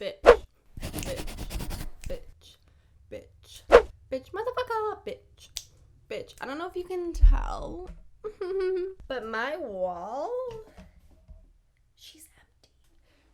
bitch, bitch, bitch, bitch, bitch, motherfucker, bitch, bitch. I don't know if you can tell, but my wall, she's empty.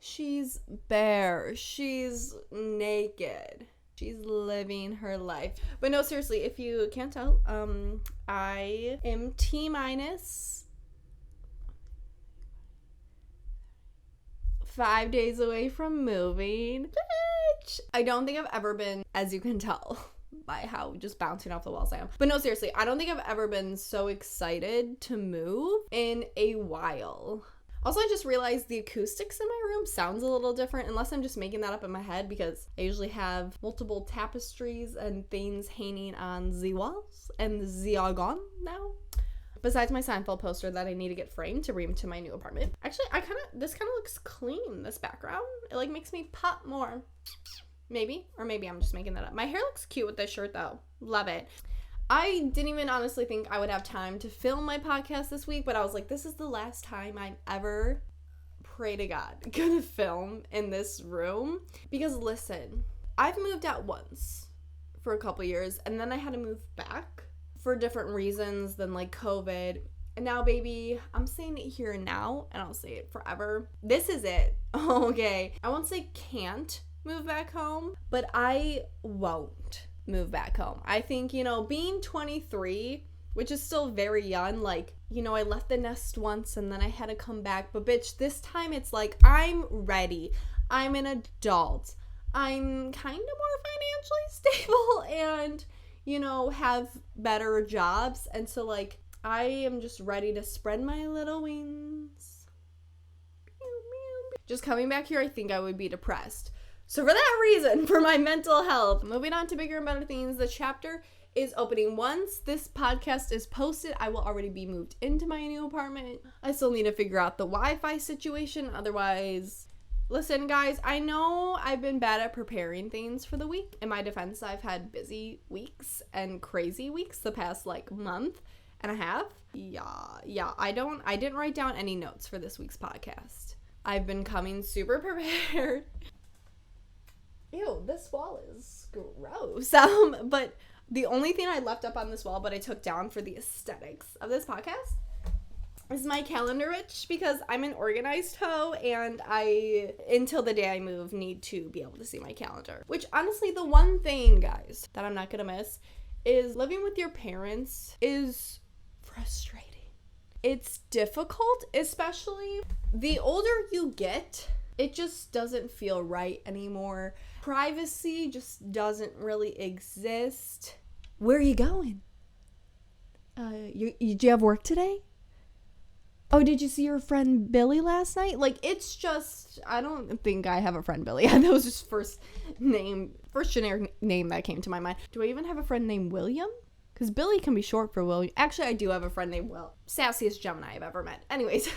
She's bare. She's naked. She's living her life. But no, seriously, if you can't tell, I am T-minus 5 days away from moving. Bitch! I don't think I've ever been, as you can tell by how just bouncing off the walls I am. But no, seriously, I don't think I've ever been so excited to move in a while. Also, I just realized the acoustics in my room sounds a little different, unless I'm just making that up in my head, because I usually have multiple tapestries and things hanging on the walls and the organ now. Besides my Seinfeld poster that I need to get framed to bring to my new apartment. Actually, this kind of looks clean, this background. It like makes me pop more. Maybe, or maybe I'm just making that up. My hair looks cute with this shirt though. Love it. I didn't even honestly think I would have time to film my podcast this week, but I was like, this is the last time I'm ever, pray to God, gonna film in this room. Because listen, I've moved out once for a couple years, and then I had to move back for different reasons than like COVID. And now, baby, I'm saying it here and now, and I'll say it forever. This is it. Okay. I won't say can't move back home, but I won't move back home. I think, being 23, which is still very young, like, I left the nest once and then I had to come back, but bitch, this time it's like, I'm ready. I'm an adult. I'm kind of more financially stable and, have better jobs. And so, like, I am just ready to spread my little wings. Just coming back here, I think I would be depressed. So for that reason, for my mental health, moving on to bigger and better things, the chapter is opening. Once this podcast is posted, I will already be moved into my new apartment. I still need to figure out the Wi-Fi situation. Otherwise, listen, guys, I know I've been bad at preparing things for the week. In my defense, I've had busy weeks and crazy weeks the past, month and a half. Yeah, I didn't write down any notes for this week's podcast. I've been coming super prepared. Ew, this wall is gross. But the only thing I left up on this wall, but I took down for the aesthetics of this podcast, is my calendar, because I'm an organized hoe, and I, until the day I move, need to be able to see my calendar. Which, honestly, the one thing, guys, that I'm not gonna miss is living with your parents is frustrating. It's difficult, especially the older you get. It just doesn't feel right anymore. Privacy just doesn't really exist. Where are you going? Did you have work today? Oh, did you see your friend Billy last night? Like, it's just, I don't think I have a friend Billy. That was just first generic name that came to my mind. Do I even have a friend named William? Because Billy can be short for William. Actually, I do have a friend named Will. Sassiest Gemini I've ever met. Anyways,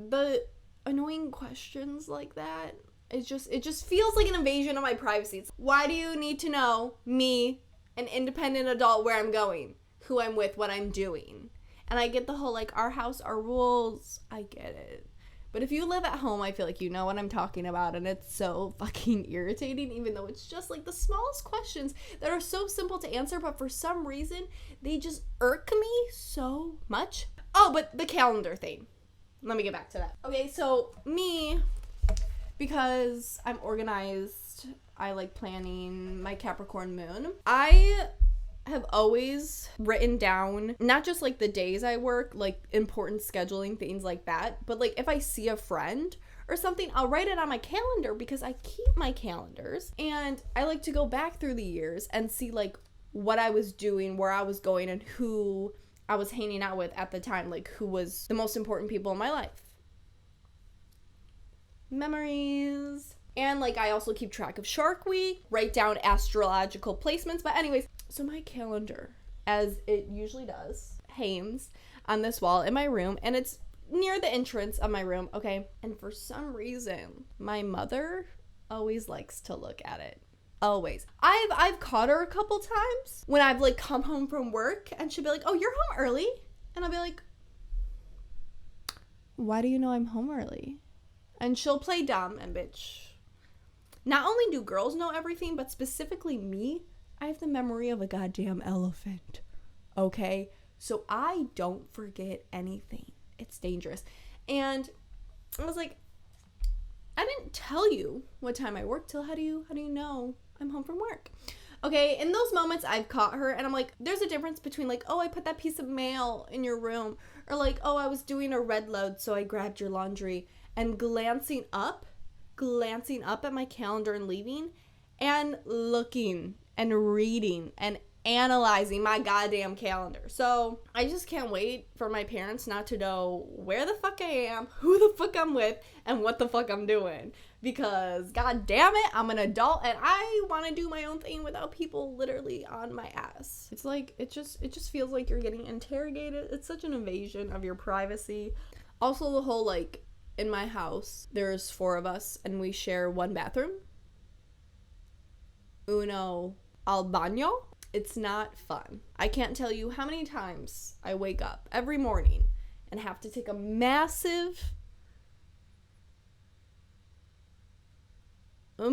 the annoying questions like that, it just feels like an invasion of my privacy. Why do you need to know, me, an independent adult, where I'm going, who I'm with, what I'm doing? And I get the whole, our house, our rules. I get it. But if you live at home, I feel like you know what I'm talking about, and it's so fucking irritating, even though it's just the smallest questions that are so simple to answer, but for some reason they just irk me so much. Oh, but the calendar thing. Let me get back to that. Okay, so me, because I'm organized, I like planning my Capricorn moon. I have always written down not just the days I work, important scheduling, things like that, but if I see a friend or something, I'll write it on my calendar because I keep my calendars, and I like to go back through the years and see what I was doing, where I was going, and who I was hanging out with at the time, who was the most important people in my life. Memories. And I also keep track of Shark Week, write down astrological placements. But anyways, so my calendar, as it usually does, hangs on this wall in my room, and it's near the entrance of my room, okay? And for some reason, my mother always likes to look at it. Always. I've caught her a couple times when I've come home from work, and she'll be like, "Oh, you're home early?" And I'll be like, "Why do you know I'm home early?" And she'll play dumb, and bitch, Not only do girls know everything, but specifically me, I have the memory of a goddamn elephant. Okay? So I don't forget anything. It's dangerous. And I was like, I didn't tell you what time I work till. How do you know I'm home from work? Okay, in those moments I've caught her and I'm like, there's a difference between like, oh, I put that piece of mail in your room, or like, oh, I was doing a red load so I grabbed your laundry, and glancing up at my calendar and leaving, and looking and reading and analyzing my goddamn calendar. So I just can't wait for my parents not to know where the fuck I am, who the fuck I'm with, and what the fuck I'm doing. Because god damn it, I'm an adult and I want to do my own thing without people literally on my ass. It's like, it just feels like you're getting interrogated. It's such an invasion of your privacy. Also, the whole like, in my house, there's 4 of us and we share one bathroom. Uno al baño. It's not fun. I can't tell you how many times I wake up every morning and have to take a massive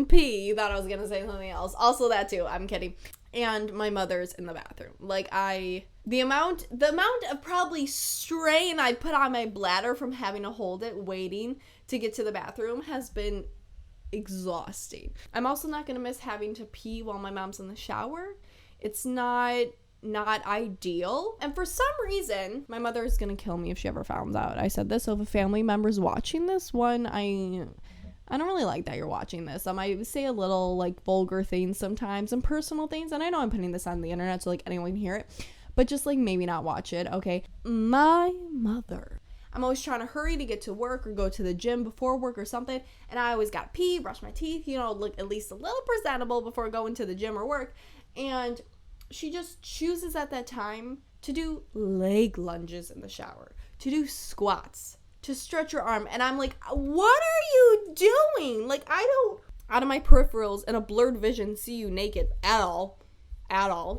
pee. You thought I was gonna say something else. Also that too. I'm kidding. And my mother's in the bathroom. Like the amount of probably strain I put on my bladder from having to hold it waiting to get to the bathroom has been exhausting. I'm also not gonna miss having to pee while my mom's in the shower. It's not ideal. And for some reason, my mother is gonna kill me if she ever finds out I said this. So if a family member's watching this one, I don't really like that you're watching this. I say a little like vulgar things sometimes and personal things, and I know I'm putting this on the internet so like anyone can hear it, but just like maybe not watch it, okay? My mother. I'm always trying to hurry to get to work or go to the gym before work or something, and I always gotta pee, brush my teeth, look at least a little presentable before going to the gym or work. And she just chooses at that time to do leg lunges in the shower, to do squats, to stretch your arm. And I'm like, what are you doing? Like, I don't, out of my peripherals and a blurred vision, see you naked at all,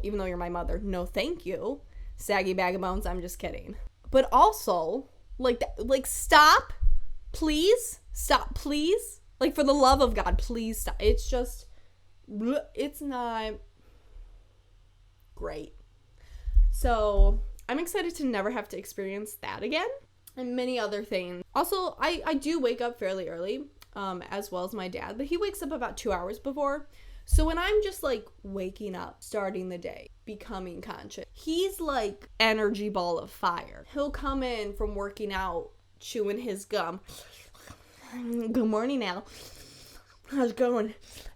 even though you're my mother. No, thank you. Saggy bag of bones. I'm just kidding. But also, stop, please. Like, for the love of God, please stop. It's just, it's not great. So I'm excited to never have to experience that again, and many other things. Also, I do wake up fairly early, as well as my dad, but he wakes up about 2 hours before. So when I'm just like waking up, starting the day, becoming conscious, he's like energy ball of fire. He'll come in from working out, chewing his gum. Good morning, Al. How's it going?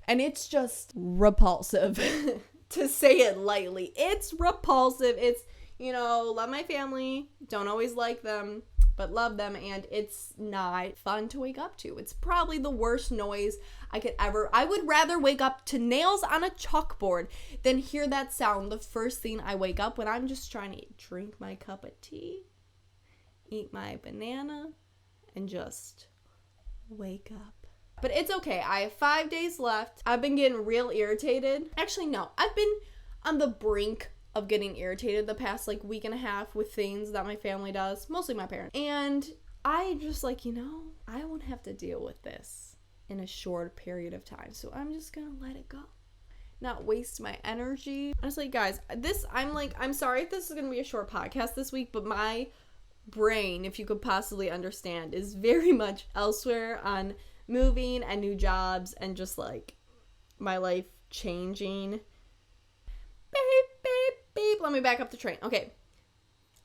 And it's just repulsive. To say it lightly. It's repulsive. It's, love my family, don't always like them, but love them, and it's not fun to wake up to. It's probably the worst noise I would rather wake up to nails on a chalkboard than hear that sound the first thing I wake up when I'm just trying to drink my cup of tea, eat my banana, and just wake up. But it's okay. I have 5 days left. I've been getting real irritated. Actually, no. I've been on the brink of getting irritated the past like week and a half with things that my family does. Mostly my parents. And I just like, I won't have to deal with this in a short period of time. So I'm just going to let it go. Not waste my energy. Honestly, guys, I'm sorry if this is going to be a short podcast this week, but my brain, if you could possibly understand, is very much elsewhere on moving and new jobs and just like my life changing. Beep. Let me back up the train. Okay.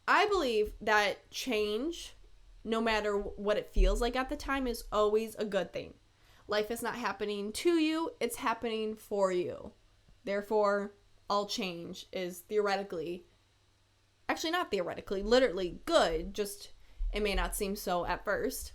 I believe that change, no matter what it feels like at the time, is always a good thing. Life is not happening to you, it's happening for you. Therefore, all change is literally good, just it may not seem so at first.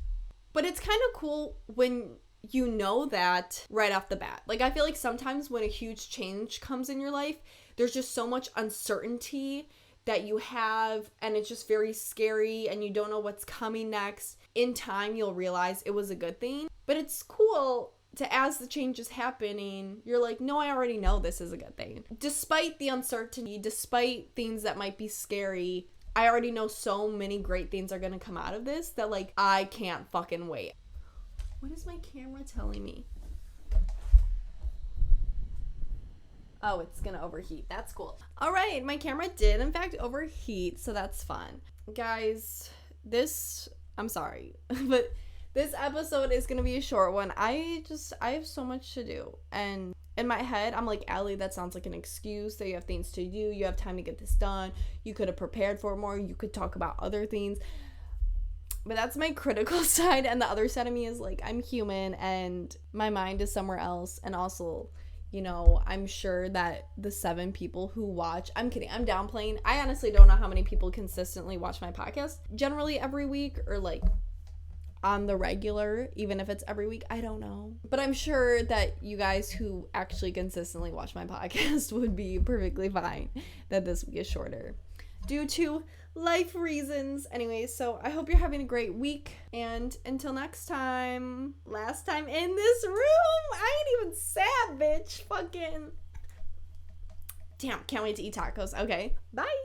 But it's kind of cool when you know that right off the bat. Like, I feel like sometimes when a huge change comes in your life, there's just so much uncertainty that you have, and it's just very scary, and you don't know what's coming next. In time, you'll realize it was a good thing. But it's cool to, as the change is happening, you're like, no, I already know this is a good thing. Despite the uncertainty, despite things that might be scary, I already know so many great things are going to come out of this that, like, I can't fucking wait. What is my camera telling me? Oh, it's gonna overheat. That's cool. All right, my camera did in fact overheat, so that's fun. Guys, I'm sorry, but this episode is gonna be a short one. I have so much to do, and in my head, I'm like, Allie, that sounds like an excuse that you have things to do. You have time to get this done. You could have prepared for it more. You could talk about other things. But that's my critical side, and the other side of me is like, I'm human and my mind is somewhere else. And also, you know, I'm sure that the 7 people who watch, I'm kidding, I'm downplaying. I honestly don't know how many people consistently watch my podcast generally every week, or like on the regular, even if it's every week, I don't know. But I'm sure that you guys who actually consistently watch my podcast would be perfectly fine that this week is shorter due to life reasons. Anyway, so I hope you're having a great week, and until next time, last time in this room, I ain't even sad, bitch. Fucking damn, can't wait to eat tacos. Okay, bye.